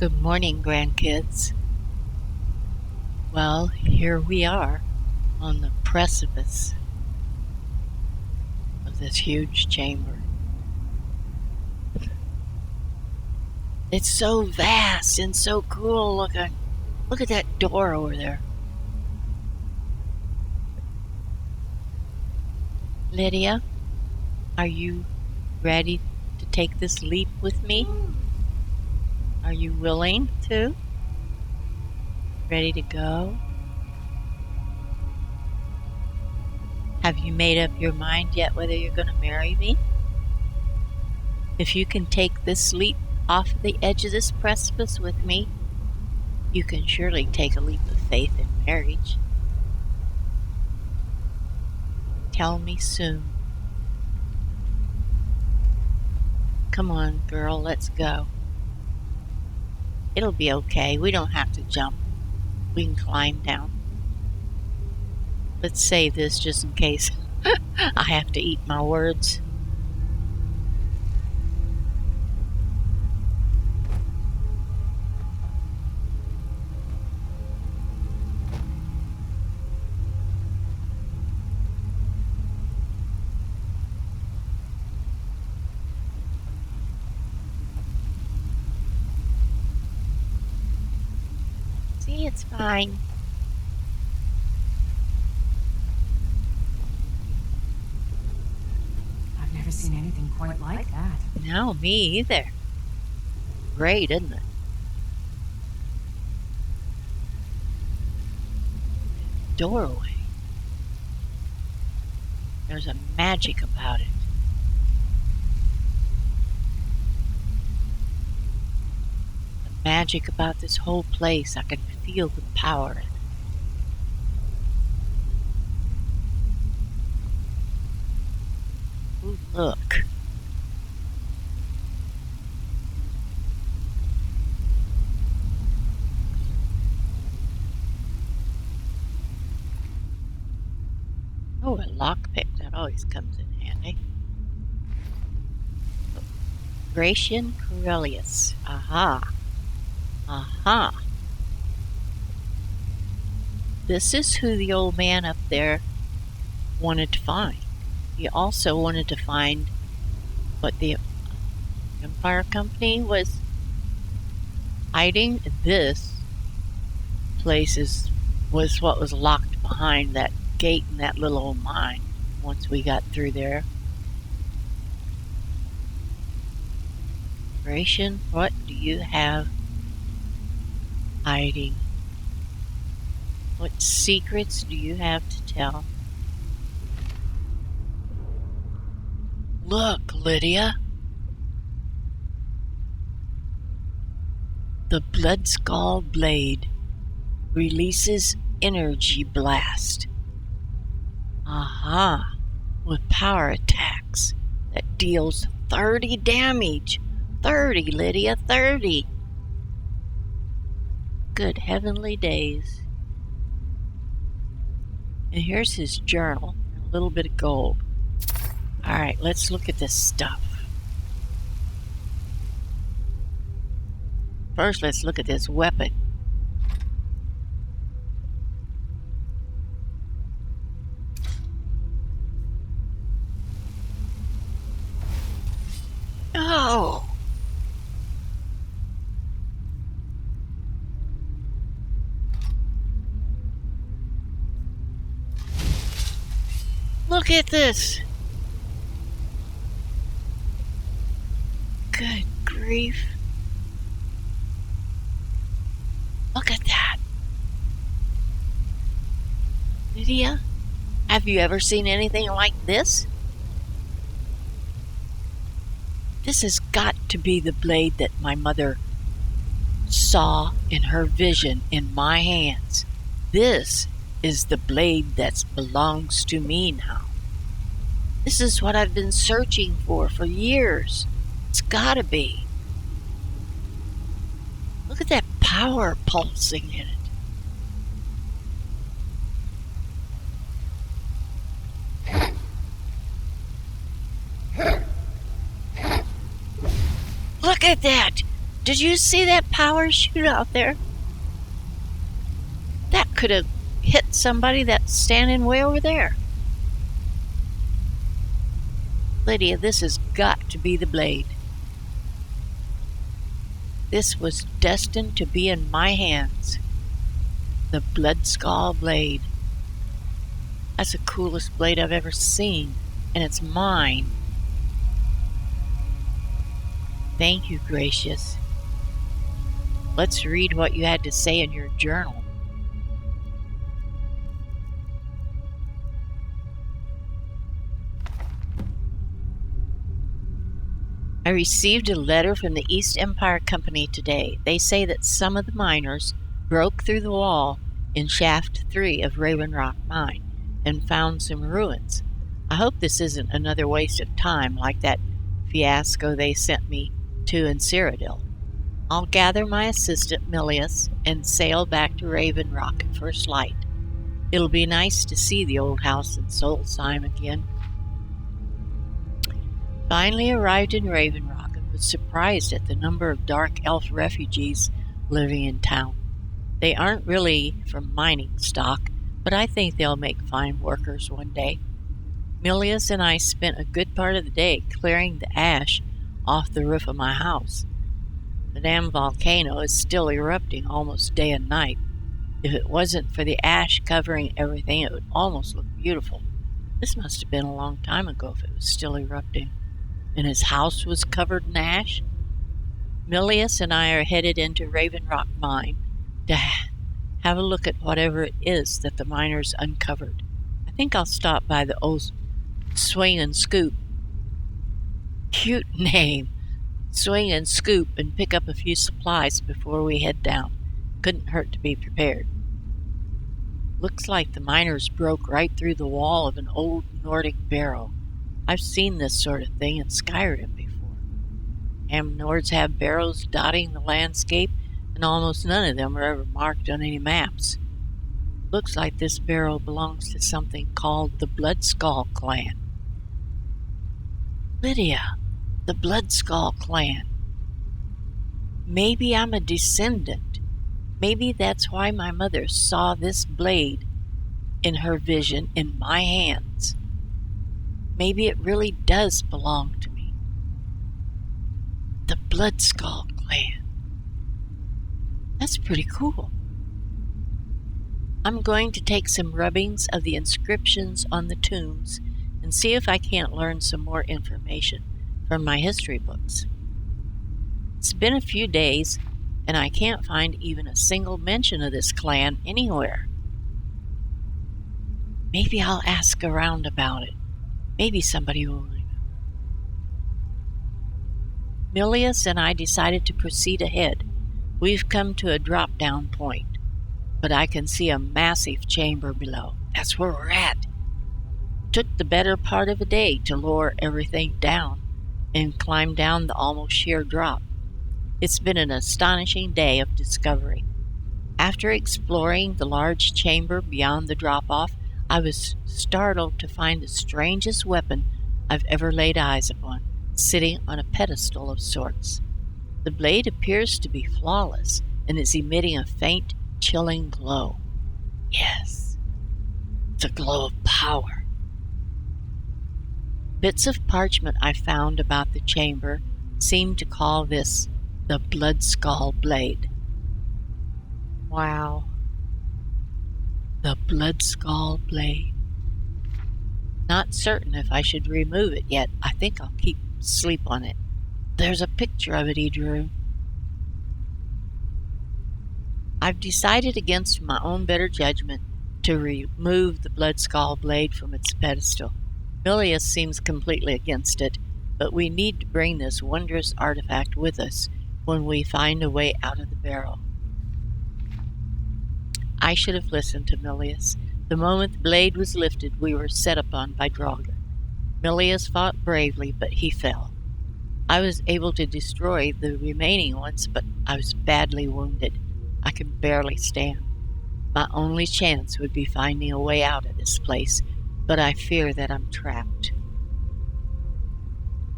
Good morning, grandkids. Well, here we are on the precipice of this huge chamber. It's so vast and so cool looking. Look at that door over there. Lydia, are you ready to take this leap with me? Are you willing to? Ready to go? Have you made up your mind yet whether you're going to marry me? If you can take this leap off the edge of this precipice with me, you can surely take a leap of faith in marriage. Tell me soon. Come on, girl, let's go. It'll be okay. We don't have to jump. We can climb down. Let's save this just in case I have to eat my words. See, it's fine. I've never seen anything quite like that. No, me either. Great, isn't it? Doorway. There's a magic about it. The magic about this whole place. I can feel the power in it. Ooh, look. Oh, a lockpick. That always comes in handy. Gratian Corellius. Aha. Aha. This is who the old man up there wanted to find. He also wanted to find what the Empire Company was hiding. This place was what was locked behind that gate in that little old mine once we got through there. Gratian, what do you have hiding? What secrets do you have to tell? Look, Lydia. The Blood Skull Blade releases energy blast. Aha. With power attacks that deals 30 damage. 30, Lydia, 30. Good heavenly days. And here's his journal, and a little bit of gold. Alright, let's look at this stuff. First, let's look at this weapon. Oh! Look at this! Good grief. Look at that. Lydia, have you ever seen anything like this? This has got to be the blade that my mother saw in her vision in my hands. This is the blade that belongs to me now. This is what I've been searching for years. It's gotta be. Look at that power pulsing in it. Look at that! Did you see that power shoot out there? That could have hit somebody that's standing way over there. Lydia, this has got to be the blade. This was destined to be in my hands. The Bloodskull blade. That's the coolest blade I've ever seen, and it's mine. Thank you, gracious. Let's read what you had to say in your journal. I received a letter from the East Empire Company today. They say that some of the miners broke through the wall in Shaft 3 of Raven Rock Mine and found some ruins. I hope this isn't another waste of time like that fiasco they sent me to in Cyrodiil. I'll gather my assistant Milius and sail back to Raven Rock at first light. It'll be nice to see the old house in Solstheim again. Finally arrived in Raven Rock and was surprised at the number of dark elf refugees living in town. They aren't really from mining stock, but I think they'll make fine workers one day. Milius and I spent a good part of the day clearing the ash off the roof of my house. The damn volcano is still erupting almost day and night. If it wasn't for the ash covering everything, it would almost look beautiful. This must have been a long time ago if it was still erupting. And his house was covered in ash. Milius and I are headed into Raven Rock Mine to have a look at whatever it is that the miners uncovered. I think I'll stop by the old Swing and Scoop. Cute name. Swing and Scoop, and pick up a few supplies before we head down. Couldn't hurt to be prepared. Looks like the miners broke right through the wall of an old Nordic barrow. I've seen this sort of thing in Skyrim before. Nords have barrows dotting the landscape, and almost none of them are ever marked on any maps. Looks like this barrow belongs to something called the Bloodskull clan. Lydia, the Bloodskull clan. Maybe I'm a descendant. Maybe that's why my mother saw this blade in her vision in my hands. Maybe it really does belong to me. The Bloodskull clan. That's pretty cool. I'm going to take some rubbings of the inscriptions on the tombs and see if I can't learn some more information from my history books. It's been a few days, and I can't find even a single mention of this clan anywhere. Maybe I'll ask around about it. Maybe somebody will remember. Milius and I decided to proceed ahead. We've come to a drop-down point, but I can see a massive chamber below. That's where we're at. Took the better part of a day to lower everything down and climb down the almost sheer drop. It's been an astonishing day of discovery. After exploring the large chamber beyond the drop-off, I was startled to find the strangest weapon I've ever laid eyes upon, sitting on a pedestal of sorts. The blade appears to be flawless and is emitting a faint, chilling glow. Yes, it's a glow of power. Bits of parchment I found about the chamber seem to call this the Bloodskull blade. Wow. The Bloodskull blade. Not certain if I should remove it yet. I think I'll keep sleep on it. There's a picture of it he drew. I've decided against my own better judgment to remove the Bloodskull blade from its pedestal. Milius seems completely against it, but we need to bring this wondrous artifact with us when we find a way out of the barrel. I should have listened to Milius. The moment the blade was lifted, we were set upon by Draugr. Milius fought bravely, but he fell. I was able to destroy the remaining ones, but I was badly wounded. I could barely stand. My only chance would be finding a way out of this place, but I fear that I'm trapped.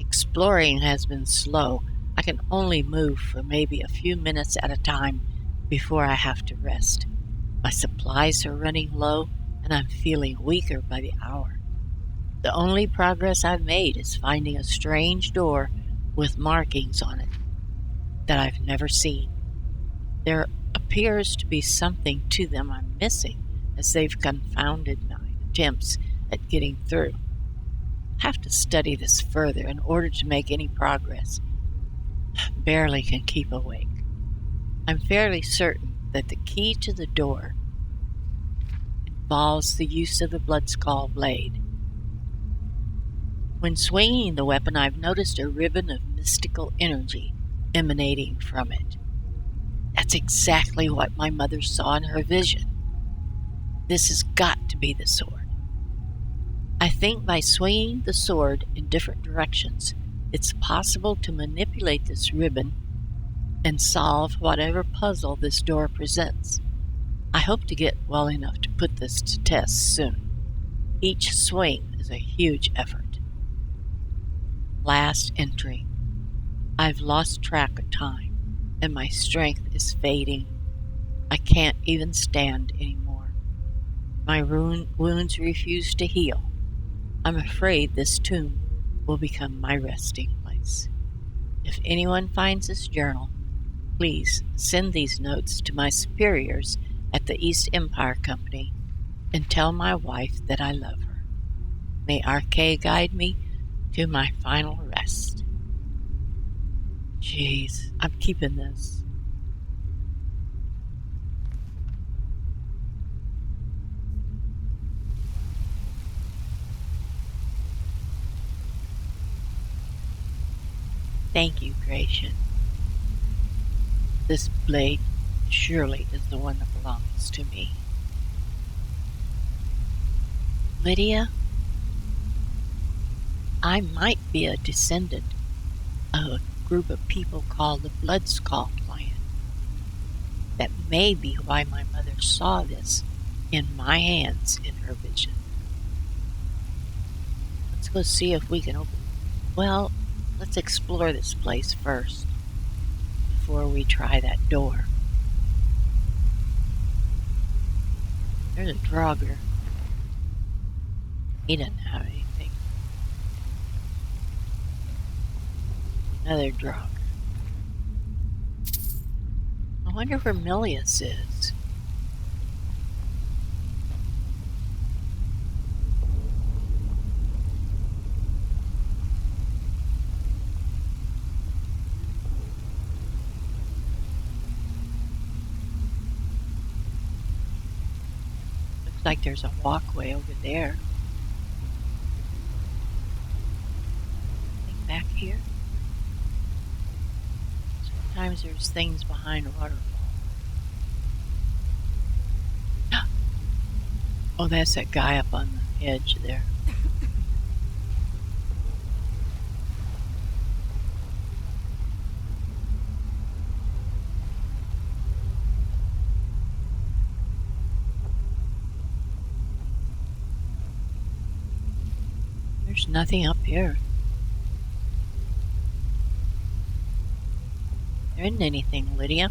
Exploring has been slow. I I can only move for maybe a few minutes at a time before I have to rest. My supplies are running low, and I'm feeling weaker by the hour. The only progress I've made is finding a strange door with markings on it that I've never seen. There appears to be something to them I'm missing, as they've confounded my attempts at getting through. I have to study this further in order to make any progress. Barely can keep awake. I'm fairly certain that the key to the door involves the use of the Bloodskull blade. When swinging the weapon, I've noticed a ribbon of mystical energy emanating from it. That's exactly what my mother saw in her vision. This has got to be the sword. I think by swinging the sword in different directions, it's possible to manipulate this ribbon and solve whatever puzzle this door presents. I hope to get well enough to put this to test soon. Each swing is a huge effort. Last entry. I've lost track of time, and my strength is fading. I can't even stand anymore. My wounds refuse to heal. I'm afraid this tomb will become my resting place. If anyone finds this journal, please send these notes to my superiors at the East Empire Company and tell my wife that I love her. May RK guide me to my final rest. Jeez, I'm keeping this. Thank you, Gratian. This blade surely is the one that belongs to me. Lydia, I might be a descendant of a group of people called the Bloodskull clan. That may be why my mother saw this in my hands in her vision. Let's go see if we can open it. Well, let's explore this place first before we try that door. There's a Draugr. He doesn't have anything. Another Draugr. I wonder where Milius is. Looks like there's a walkway over there. Anything back here? Sometimes there's things behind a waterfall. Oh, that's that guy up on the edge there. There's nothing up here. There isn't anything, Lydia.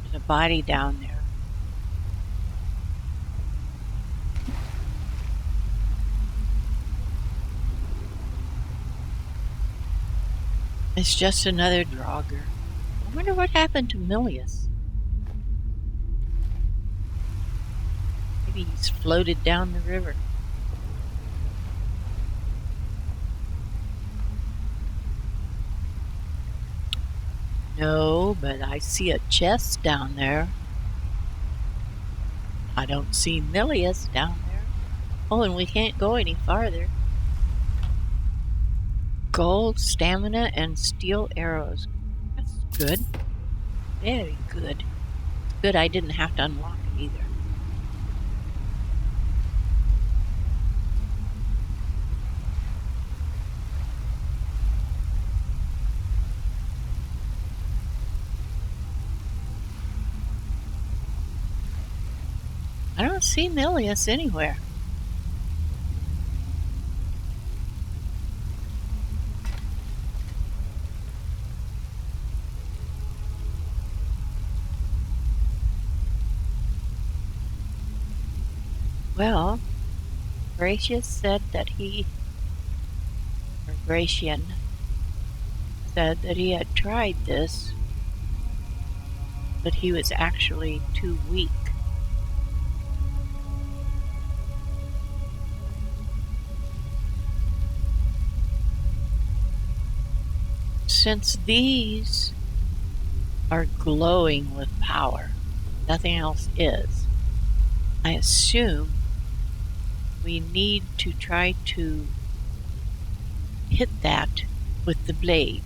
There's a body down there. It's just another Draugr. I wonder what happened to Milius. Maybe he's floated down the river. No, but I see a chest down there. I don't see Milius down there. Oh, and we can't go any farther. Gold, stamina, and steel arrows. That's good. Very good. Good I didn't have to unlock it either. I don't see Milius anywhere. Well, Gratian said that he had tried this, but he was actually too weak. Since these are glowing with power, nothing else is, I assume we need to try to hit that with the blade.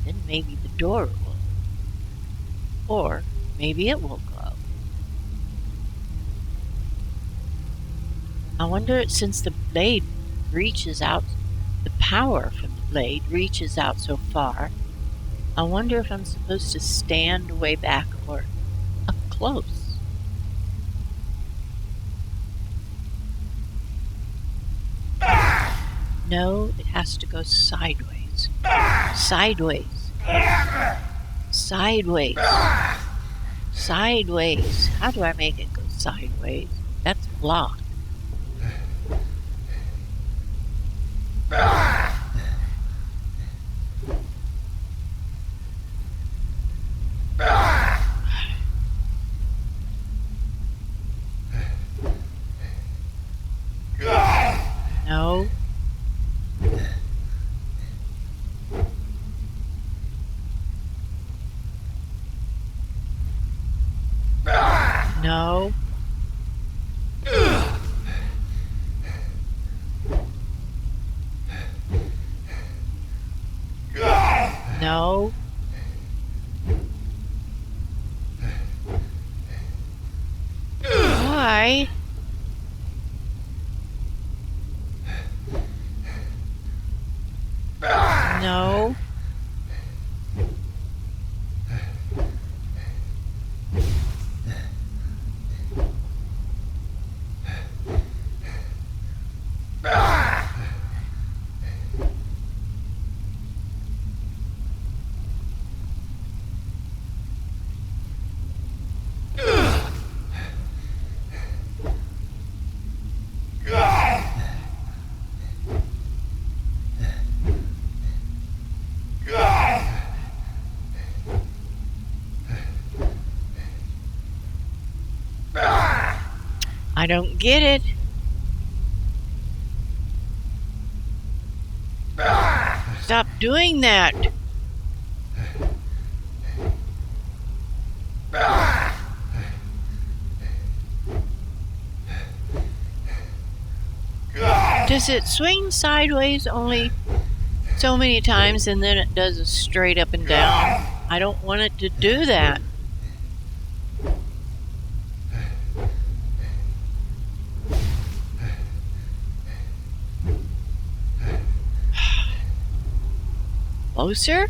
Then maybe the door will, or maybe it will glow. I wonder, since the blade reaches out, the power from the blade reaches out so far, I wonder if I'm supposed to stand way back or up close. No, it has to go sideways. Sideways. Sideways. Sideways. How do I make it go sideways? That's blocked. No. No. No. Why? No. I don't get it. Stop doing that. Does it swing sideways only so many times and then it does a straight up and down? I don't want it to do that. Closer?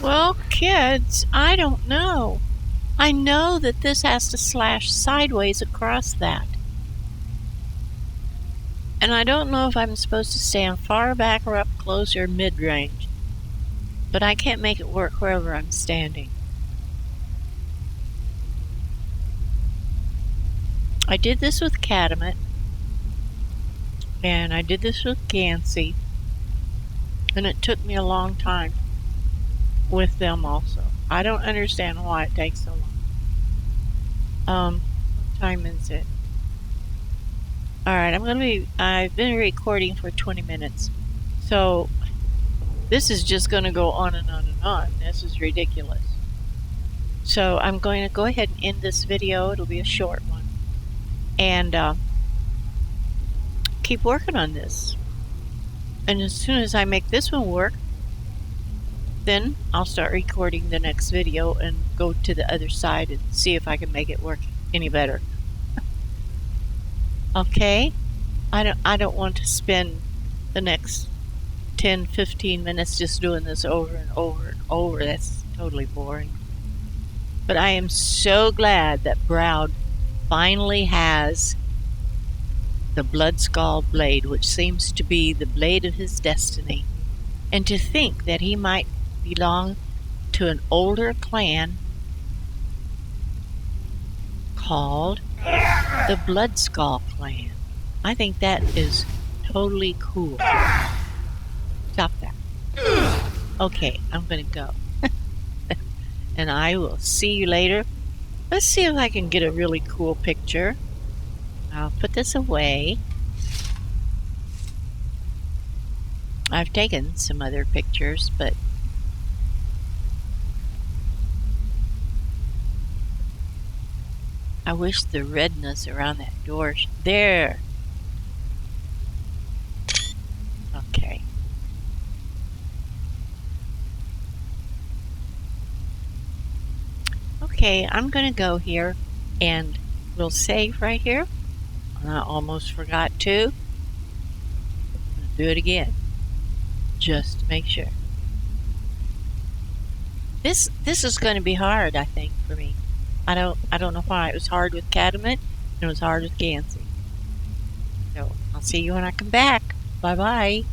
Well, kids, I don't know. I know that this has to slash sideways across that. And I don't know if I'm supposed to stand far back or up close or mid-range. But I can't make it work wherever I'm standing. I did this with Catamite. And I did this with Gansey. And it took me a long time with them also. I don't understand why it takes so long. What time is it? Alright, I've been recording for 20 minutes. So, this is just going to go on and on and on. This is ridiculous. So, I'm going to go ahead and end this video. It'll be a short one. And, keep working on this. And as soon as I make this one work, then I'll start recording the next video and go to the other side and see if I can make it work any better. Okay? I don't want to spend the next 10-15 minutes just doing this over and over and over. That's totally boring. But I am so glad that Broud finally has the Blood Skull blade, which seems to be the blade of his destiny. And to think that he might belong to an older clan called the Blood Skull clan. I think that is totally cool. Stop that. Okay, I'm gonna go. And I will see you later. Let's see if I can get a really cool picture. I'll put this away. I've taken some other pictures, but I wish the redness around that door. There. Okay. Okay, I'm going to go here and we'll save right here. I almost forgot to. Do it again. Just to make sure. This is going to be hard, I think, for me. I don't know why. It was hard with Catamite and it was hard with Gansey. So I'll see you when I come back. Bye bye.